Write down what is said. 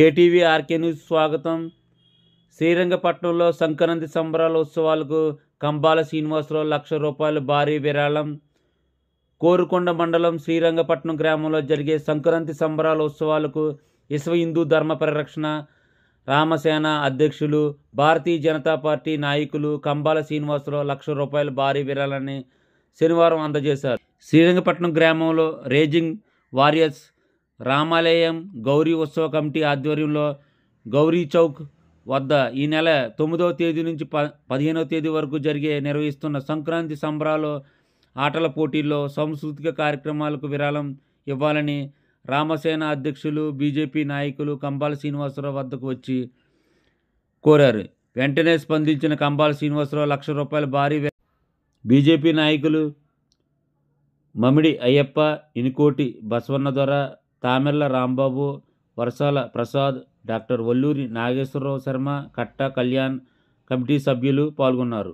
KTV RK news స్వాగతం. శ్రీరంగపట్నంలో సంక్రాంతి సంబరాల ఉత్సవాలకు కంబాల శ్రీనివాసరావు ₹1,00,000 భారీ విరాళం. కోరుకొండ మండలం శ్రీరంగపట్నం గ్రామంలో జరిగే సంక్రాంతి సంబరాల ఉత్సవాలకు విశ్వ హిందూ ధర్మ పరిరక్షణ రామసేన అధ్యక్షులు, భారతీయ జనతా పార్టీ నాయకులు కంబాల శ్రీనివాసరావు ₹1,00,000 భారీ విరాళాన్ని శనివారం అందజేశారు. శ్రీరంగపట్నం గ్రామంలో రేజింగ్ వారియర్స్ రామాలయం గౌరీ ఉత్సవ కమిటీ ఆధ్వర్యంలో గౌరీ చౌక్ వద్ద ఈ నెల 9వ తేదీ నుంచి 15వ తేదీ వరకు నిర్వహిస్తున్న సంక్రాంతి సంబరాలు ఆటల పోటీల్లో సాంస్కృతిక కార్యక్రమాలకు విరాళం ఇవ్వాలని రామసేన అధ్యక్షులు, బీజేపీ నాయకులు కంబాల శ్రీనివాసరావు వద్దకు వచ్చి కోరారు. వెంటనే స్పందించిన కంబాల శ్రీనివాసరావు ₹1,00,000 భారీ బీజేపీ నాయకులు మమిడి అయ్యప్ప, ఇనుకోటి బసవన్నదొర, తామెళ్ల రాంబాబు, వర్షాల ప్రసాద్, డాక్టర్ వల్లూరి నాగేశ్వరరావు శర్మ, కట్టా కళ్యాణ్ కమిటీ సభ్యులు పాల్గొన్నారు.